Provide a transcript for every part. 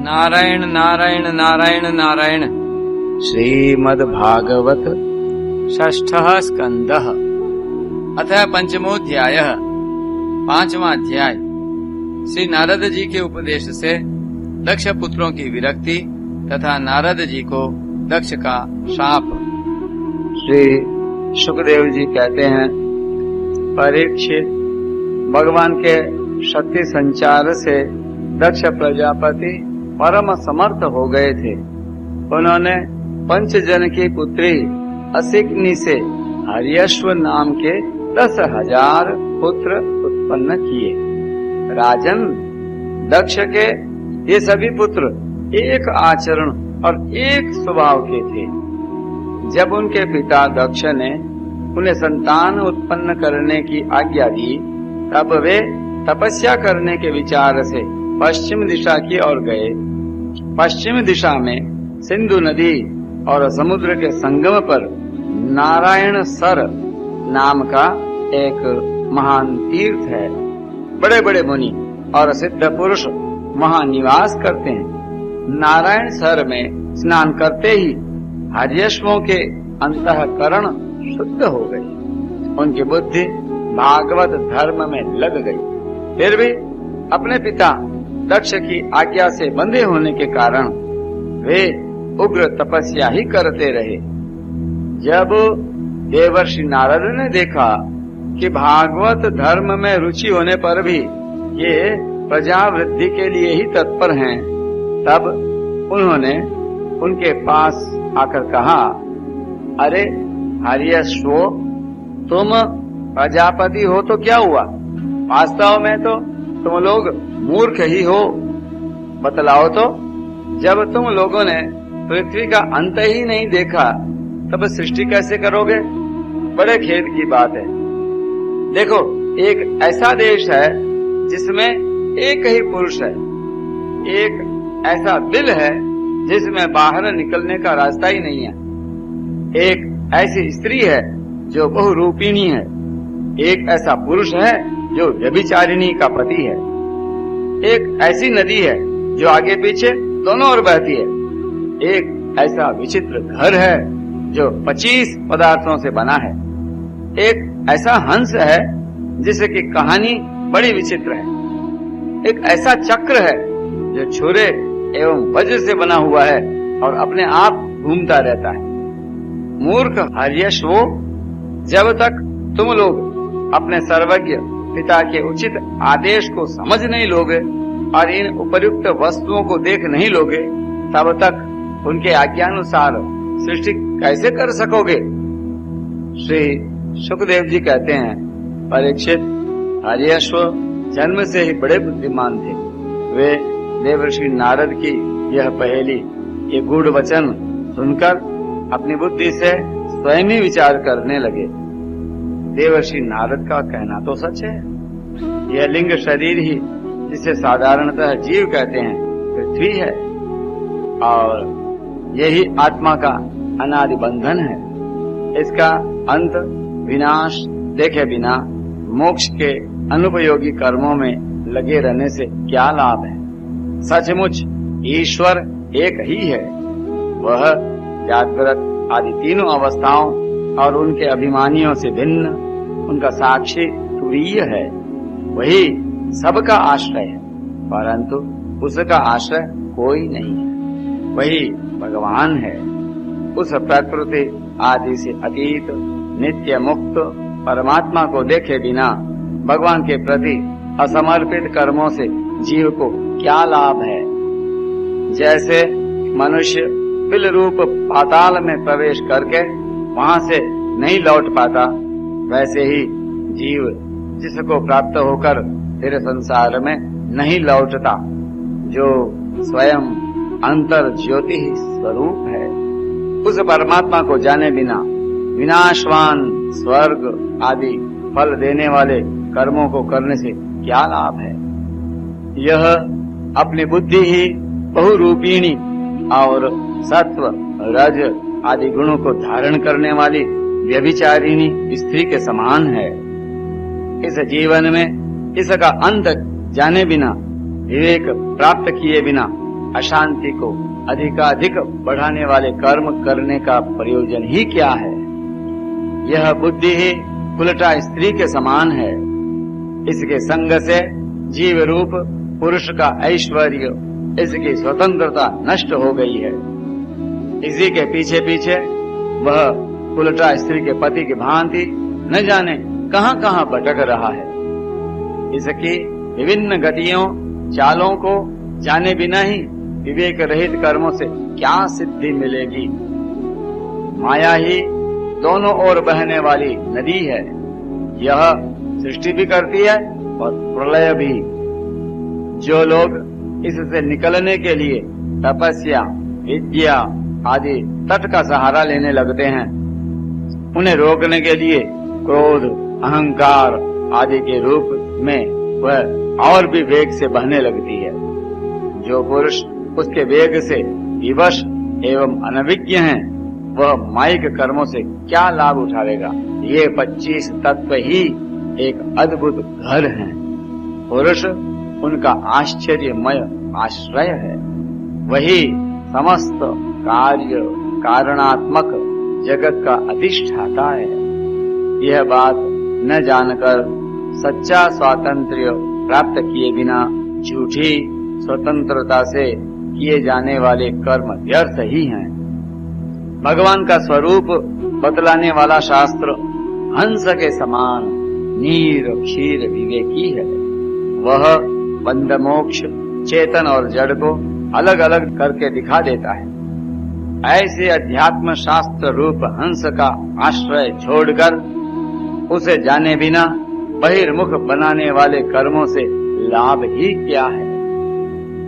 नारायण नारायण नारायण नारायण। श्रीमद्भागवत षष्ठः स्कंदः अथ पंचमोऽध्यायः। पांचवा अध्याय। श्री नारद जी के उपदेश से दक्ष पुत्रों की विरक्ति तथा नारद जी को दक्ष का शाप। श्री सुखदेव जी कहते हैं, परीक्षित, भगवान के शक्ति संचार से दक्ष प्रजापति परम समर्थ हो गए थे। उन्होंने पंचजन की पुत्री असिकनी से हर्यश्व नाम के 10,000 पुत्र उत्पन्न किए। राजन, दक्ष के ये सभी पुत्र एक आचरण और एक स्वभाव के थे। जब उनके पिता दक्ष ने उन्हें संतान उत्पन्न करने की आज्ञा दी, तब वे तपस्या करने के विचार से पश्चिम दिशा की ओर गए। पश्चिम दिशा में सिंधु नदी और समुद्र के संगम पर नारायण सर नाम का एक महान तीर्थ है। बड़े बड़े मुनि और सिद्ध पुरुष वहाँ निवास करते हैं। नारायण सर में स्नान करते ही हर्यश्वों के अंतःकरण शुद्ध हो गई। उनकी बुद्धि भागवत धर्म में लग गई। फिर भी अपने पिता दक्ष की आज्ञा से बंधे होने के कारण वे उग्र तपस्या ही करते रहे। जब देवर्षि नारद ने देखा कि भागवत धर्म में रुचि होने पर भी ये प्रजा वृद्धि के लिए ही तत्पर हैं, तब उन्होंने उनके पास आकर कहा, अरे हर्यश्वो, तुम प्रजापति हो तो क्या हुआ? वास्तव में तो तुम लोग मूर्ख ही हो। बतलाओ तो, जब तुम लोगों ने पृथ्वी का अंत ही नहीं देखा, तब सृष्टि कैसे करोगे? बड़े खेद की बात है। देखो, एक ऐसा देश है जिसमें एक ही पुरुष है, एक ऐसा दिल है जिसमें बाहर निकलने का रास्ता ही नहीं है, एक ऐसी स्त्री है जो बहुरूपिणी है, एक ऐसा पुरुष है जो व्यभिचारिणी का पति है, एक ऐसी नदी है जो आगे पीछे दोनों ओर बहती है, एक ऐसा विचित्र घर है जो 25 पदार्थों से बना है, एक ऐसा हंस है जिसकी कहानी बड़ी विचित्र है, एक ऐसा चक्र है जो छुरे एवं वज्र से बना हुआ है और अपने आप घूमता रहता है। मूर्ख हर्यश्वो, जब तक तुम लोग अपने सर्वज्ञ पिता के उचित आदेश को समझ नहीं लोगे और इन उपयुक्त वस्तुओं को देख नहीं लोगे, तब तक उनके आज्ञानुसार सृष्टि कैसे कर सकोगे? श्री सुखदेव जी कहते हैं, परीक्षित, हर्यश्व जन्म से ही बड़े बुद्धिमान थे। वे देवर्षि नारद की यह पहेली, ये गूढ़ वचन सुनकर अपनी बुद्धि से स्वयं ही विचार करने लगे। देवर्षि नारद का कहना तो सच है। यह लिंग शरीर ही, जिसे साधारणतः जीव कहते हैं, पृथ्वी है और यही आत्मा का अनादि बंधन है। इसका अंत विनाश देखे बिना मोक्ष के अनुपयोगी कर्मों में लगे रहने से क्या लाभ है? सचमुच ईश्वर एक ही है। वह जागृत आदि तीनों अवस्थाओं और उनके अभिमानियों से भिन्न, उनका साक्षी तुरीय है। वही सबका आश्रय है, परंतु उसका आश्रय कोई नहीं है। वही भगवान है। उस प्रकृति आदि से अतीत नित्य मुक्त परमात्मा को देखे बिना भगवान के प्रति असमर्पित कर्मों से जीव को क्या लाभ है? जैसे मनुष्य बिल रूप पाताल में प्रवेश करके वहां से नहीं लौट पाता, वैसे ही जीव जिसको प्राप्त होकर फिर संसार में नहीं लौटता, जो स्वयं अंतर ज्योति ही स्वरूप है, उस परमात्मा को जाने बिना विनाशवान स्वर्ग आदि फल देने वाले कर्मों को करने से क्या लाभ है? यह अपनी बुद्धि ही बहुरूपिणी और सत्व रज आदि गुणों को धारण करने वाली व्यभिचारिणी स्त्री के समान है। इस जीवन में इसका अंत जाने बिना, विवेक प्राप्त किए बिना अशांति को अधिकाधिक बढ़ाने वाले कर्म करने का प्रयोजन ही क्या है? यह बुद्धि ही उल्टा स्त्री के समान है। इसके संग से जीव रूप पुरुष का ऐश्वर्य, इसकी स्वतंत्रता नष्ट हो गई है। इसी के पीछे पीछे वह उल्टा स्त्री के पति की भांति न जाने कहां कहां भटक रहा है। इसकी विभिन्न गतियों चालों को जाने बिना ही विवेक रहित कर्मों से क्या सिद्धि मिलेगी? माया ही दोनों ओर बहने वाली नदी है। यह सृष्टि भी करती है और प्रलय भी। जो लोग इससे निकलने के लिए तपस्या, विद्या आदि तट का सहारा लेने लगते हैं, उन्हें रोकने के लिए क्रोध, अहंकार आदि के रूप में वह और भी वेग से बहने लगती है। जो पुरुष उसके वेग से विवश एवं अनभिज्ञ हैं, वह माइक कर्मों से क्या लाभ उठाएगा? ये 25 तत्व ही एक अद्भुत घर हैं। पुरुष उनका आश्चर्यमय आश्रय है। वही समस्त कार्य कारणात्मक जगत का अधिष्ठाता है। यह बात न जानकर सच्चा स्वातंत्र्य प्राप्त किए बिना झूठी स्वतंत्रता से किए जाने वाले कर्म व्यर्थ ही हैं। भगवान का स्वरूप बतलाने वाला शास्त्र हंस के समान नीर क्षीर विवेकी है। वह बंध मोक्ष, चेतन और जड़ को अलग अलग करके दिखा देता है। ऐसे अध्यात्म शास्त्र रूप हंस का आश्रय छोड़कर उसे जाने बिना बहिर्मुख बनाने वाले कर्मों से लाभ ही क्या है?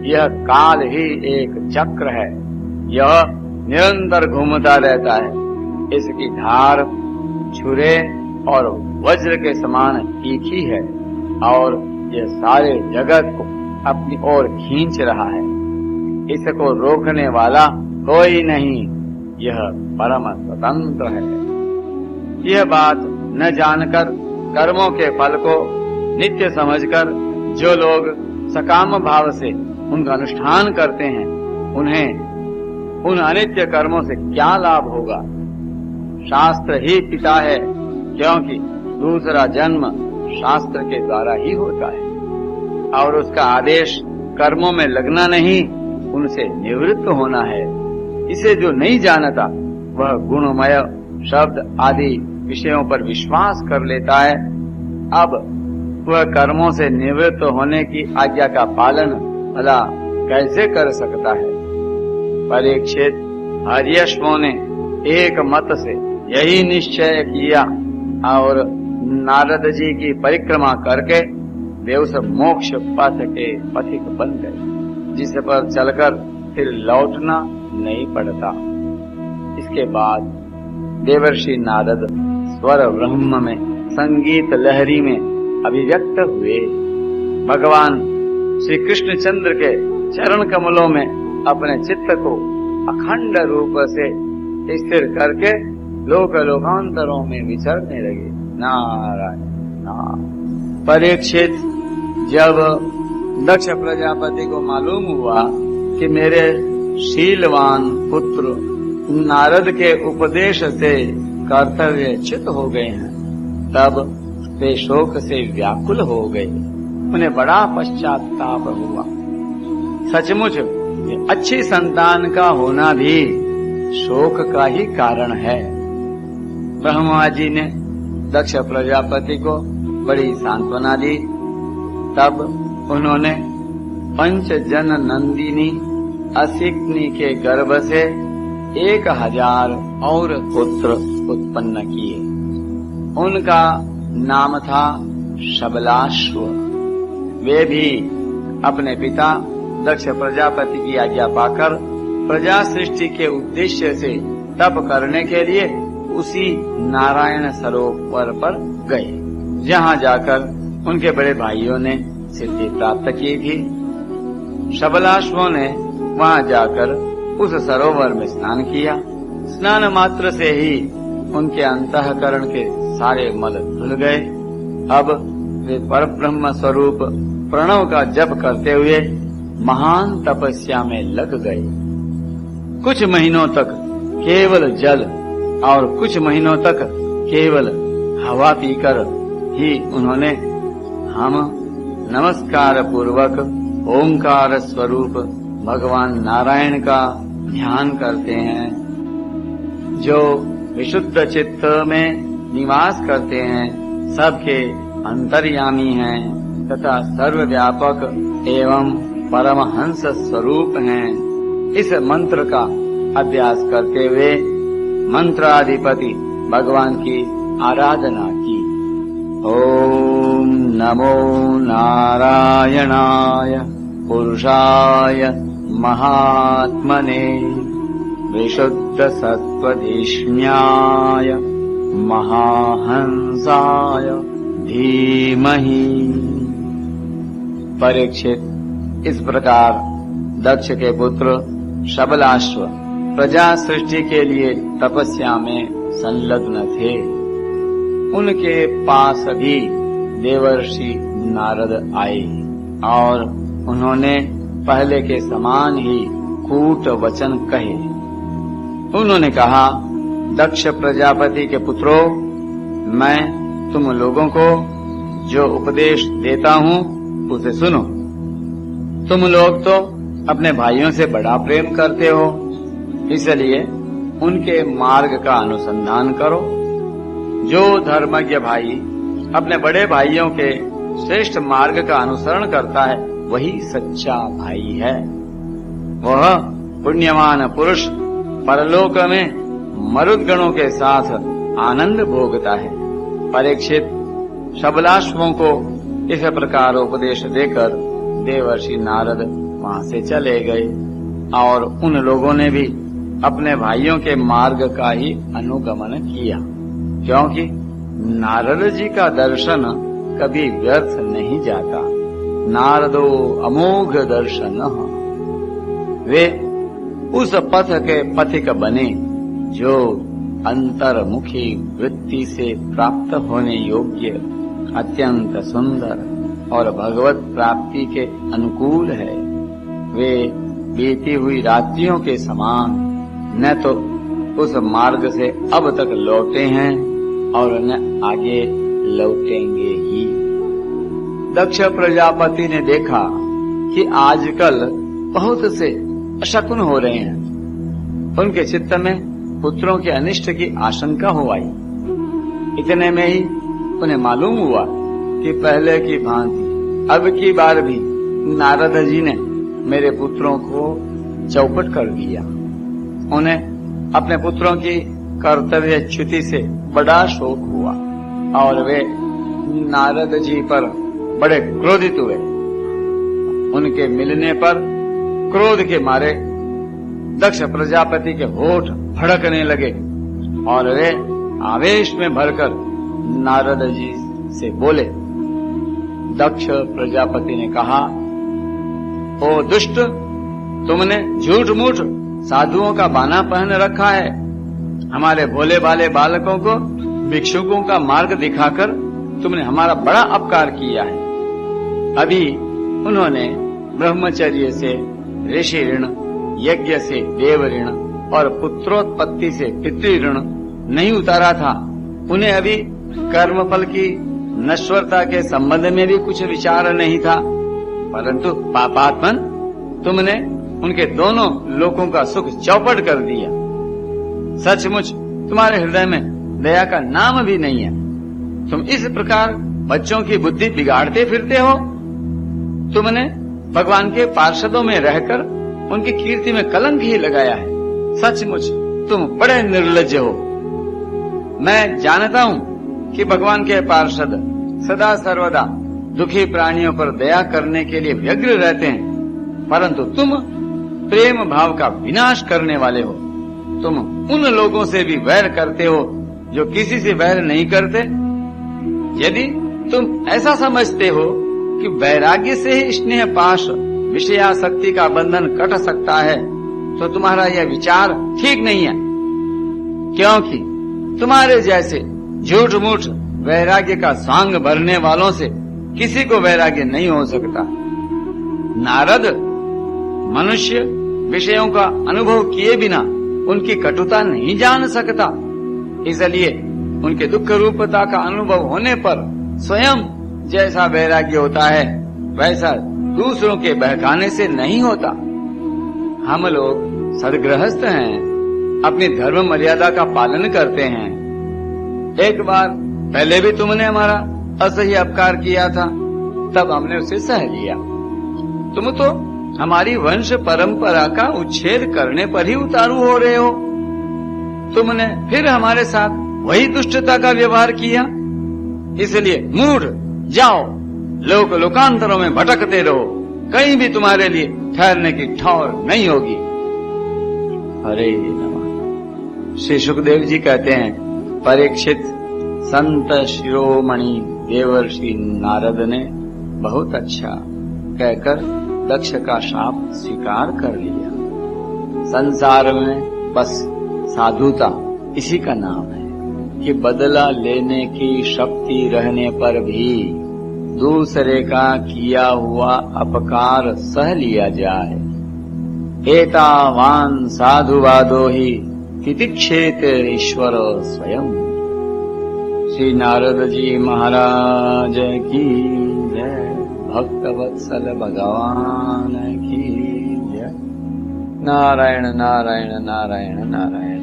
यह काल ही एक चक्र है। यह निरंतर घूमता रहता है। इसकी धार छुरे और वज्र के समान तीखी है और यह सारे जगत को अपनी ओर खींच रहा है। इसको रोकने वाला कोई नहीं। यह परम स्वतंत्र है। यह बात न जानकर कर्मों के फल को नित्य समझकर जो लोग सकाम भाव से उनका अनुष्ठान करते हैं, उन्हें उन अनित्य कर्मों से क्या लाभ होगा? शास्त्र ही पिता है, क्योंकि दूसरा जन्म शास्त्र के द्वारा ही होता है और उसका आदेश कर्मों में लगना नहीं, उनसे निवृत्त होना है। इसे जो नहीं जानता वह गुणमय शब्द आदि विषयों पर विश्वास कर लेता है। अब वह कर्मों से निवृत्त होने की आज्ञा का पालन भला कैसे कर सकता है? परीक्षित, हर्यश्वों ने एक मत से यही निश्चय किया और नारद जी की परिक्रमा करके वे उस मोक्ष पथ के पथिक बन गए, जिस पर चलकर फिर लौटना नहीं पड़ता। इसके बाद देवर्षि नारद स्वर ब्रह्म में संगीत लहरी में अभिव्यक्त हुए। भगवान श्री कृष्णचंद्र के चरण कमलों में अपने चित्त को अखंड रूप से स्थिर करके लोक लोकांतरों में विचरने लगे। नारायण नारायण। परीक्षित, जब दक्ष प्रजापति को मालूम हुआ कि मेरे शीलवान पुत्र नारद के उपदेश से कर्तव्यच्युत हो गए हैं, तब वे शोक से व्याकुल हो गए। उन्हें बड़ा पश्चाताप हुआ। सचमुच अच्छी संतान का होना भी शोक का ही कारण है। ब्रह्मा जी ने दक्ष प्रजापति को बड़ी सांत्वना दी। तब उन्होंने पंचजन नंदिनी असिक्नी के गर्भ से 1000 और पुत्र उत्पन्न किए। उनका नाम था शबलाश्व। वे भी अपने पिता दक्ष प्रजापति की आज्ञा पाकर प्रजा सृष्टि के उद्देश्य से तप करने के लिए उसी नारायण सरोवर पर गए, जहाँ जाकर उनके बड़े भाइयों ने सिद्धि प्राप्त की थी। शबलाश्वों ने वहाँ जाकर उस सरोवर में स्नान किया। स्नान मात्र से ही उनके अंतःकरण के सारे मल धुल गए। अब वे परब्रह्म स्वरूप प्रणव का जप करते हुए महान तपस्या में लग गए। कुछ महीनों तक केवल जल और कुछ महीनों तक केवल हवा पीकर ही उन्होंने हम नमस्कार पूर्वक ओंकार स्वरूप भगवान नारायण का ध्यान करते हैं, जो विशुद्ध चित्त में निवास करते हैं, सबके अंतर्यामी हैं तथा सर्वव्यापक एवं परमहंस स्वरूप हैं। इस मंत्र का अभ्यास करते हुए मंत्राधिपति भगवान की आराधना की। ओम नमो नारायणाय पुरुषाय महात्मने विशुद्ध सत्वधीष्ण्याय महाहंसाय धीमहि। परीक्षित, इस प्रकार दक्ष के पुत्र शबलाश्व प्रजा सृष्टि के लिए तपस्या में संलग्न थे। उनके पास भी देवर्षि नारद आए और उन्होंने पहले के समान ही कूट वचन कहे। उन्होंने कहा, दक्ष प्रजापति के पुत्रों, मैं तुम लोगों को जो उपदेश देता हूँ उसे सुनो। तुम लोग तो अपने भाइयों से बड़ा प्रेम करते हो, इसलिए उनके मार्ग का अनुसंधान करो। जो धर्मज्ञ भाई अपने बड़े भाइयों के श्रेष्ठ मार्ग का अनुसरण करता है वही सच्चा भाई है। वह पुण्यवान पुरुष परलोक में मरुदगणों के साथ आनंद भोगता है। परीक्षित, शबलाश्वों को इस प्रकार उपदेश देकर देवर्षि नारद वहां से चले गए और उन लोगों ने भी अपने भाइयों के मार्ग का ही अनुगमन किया, क्योंकि नारद जी का दर्शन कभी व्यर्थ नहीं जाता। नारदो अमोघ दर्शन। वे उस पथ के पथिक बने जो अंतर्मुखी वृत्ति से प्राप्त होने योग्य, अत्यंत सुंदर और भगवत प्राप्ति के अनुकूल है। वे बीती हुई रात्रियों के समान न तो उस मार्ग से अब तक लौटे हैं और न आगे लौटेंगे ही। दक्ष प्रजापति ने देखा कि आजकल बहुत से अशकुन हो रहे हैं। उनके चित्त में पुत्रों के अनिष्ट की आशंका हो आई। इतने में ही उन्हें मालूम हुआ कि पहले की भांति अब की बार भी नारद जी ने मेरे पुत्रों को चौपट कर दिया। उन्हें अपने पुत्रों की कर्तव्यच्युति से बड़ा शोक हुआ और वे नारद जी पर बड़े क्रोधित हुए। उनके मिलने पर क्रोध के मारे दक्ष प्रजापति के होठ भड़कने लगे और वे आवेश में भरकर नारद जी से बोले। दक्ष प्रजापति ने कहा, ओ दुष्ट, तुमने झूठ मूठ साधुओं का बाना पहन रखा है। हमारे भोले भाले बालकों को भिक्षुकों का मार्ग दिखाकर तुमने हमारा बड़ा अपकार किया है। अभी उन्होंने ब्रह्मचर्य से ऋषि ऋण, यज्ञ से देव ऋण और पुत्रोत्पत्ति से पितृ ऋण नहीं उतारा था। उन्हें अभी कर्मफल की नश्वरता के संबंध में भी कुछ विचार नहीं था, परंतु पापात्मन, तुमने उनके दोनों लोकों का सुख चौपट कर दिया। सचमुच तुम्हारे हृदय में दया का नाम भी नहीं है। तुम इस प्रकार बच्चों की बुद्धि बिगाड़ते फिरते हो। तुमने भगवान के पार्षदों में रहकर उनकी कीर्ति में कलंक ही लगाया है। सचमुच तुम बड़े निर्लज्ज हो। मैं जानता हूँ कि भगवान के पार्षद सदा सर्वदा दुखी प्राणियों पर दया करने के लिए व्यग्र रहते हैं, परंतु तुम प्रेम भाव का विनाश करने वाले हो। तुम उन लोगों से भी वैर करते हो जो किसी से वैर नहीं करते। यदि तुम ऐसा समझते हो कि वैराग्य से ही स्नेह पाश विषयासक्ति का बंधन कट सकता है, तो तुम्हारा यह विचार ठीक नहीं है, क्योंकि तुम्हारे जैसे झूठ मूठ वैराग्य का सांग भरने वालों से किसी को वैराग्य नहीं हो सकता। नारद, मनुष्य विषयों का अनुभव किए बिना उनकी कटुता नहीं जान सकता। इसलिए उनके दुख रूपता का अनुभव होने पर स्वयं जैसा वैराग्य होता है वैसा दूसरों के बहकाने से नहीं होता। हम लोग सद्गृहस्थ हैं, अपनी धर्म मर्यादा का पालन करते हैं। एक बार पहले भी तुमने हमारा असही अपकार किया था, तब हमने उसे सह लिया। तुम तो हमारी वंश परंपरा का उच्छेद करने पर ही उतारू हो रहे हो। तुमने फिर हमारे साथ वही दुष्टता का व्यवहार किया। इसलिए मूढ़, जाओ लोक लोकांतरों में भटकते रहो, कहीं भी तुम्हारे लिए ठहरने की ठौर नहीं होगी। हरे नमः। श्री सुखदेव जी कहते हैं, परीक्षित, संत शिरोमणि देवर्षि नारद ने बहुत अच्छा कहकर दक्ष का शाप स्वीकार कर लिया। संसार में बस साधुता इसी का नाम है कि बदला लेने की शक्ति रहने पर भी दूसरे का किया हुआ अपकार सह लिया जाए। एतावान साधुवादो ही तितिक्षेत ईश्वर स्वयं। श्री नारद जी महाराज की जय। भक्तवत्सल भगवान की जय। नारायण नारायण नारायण नारायण।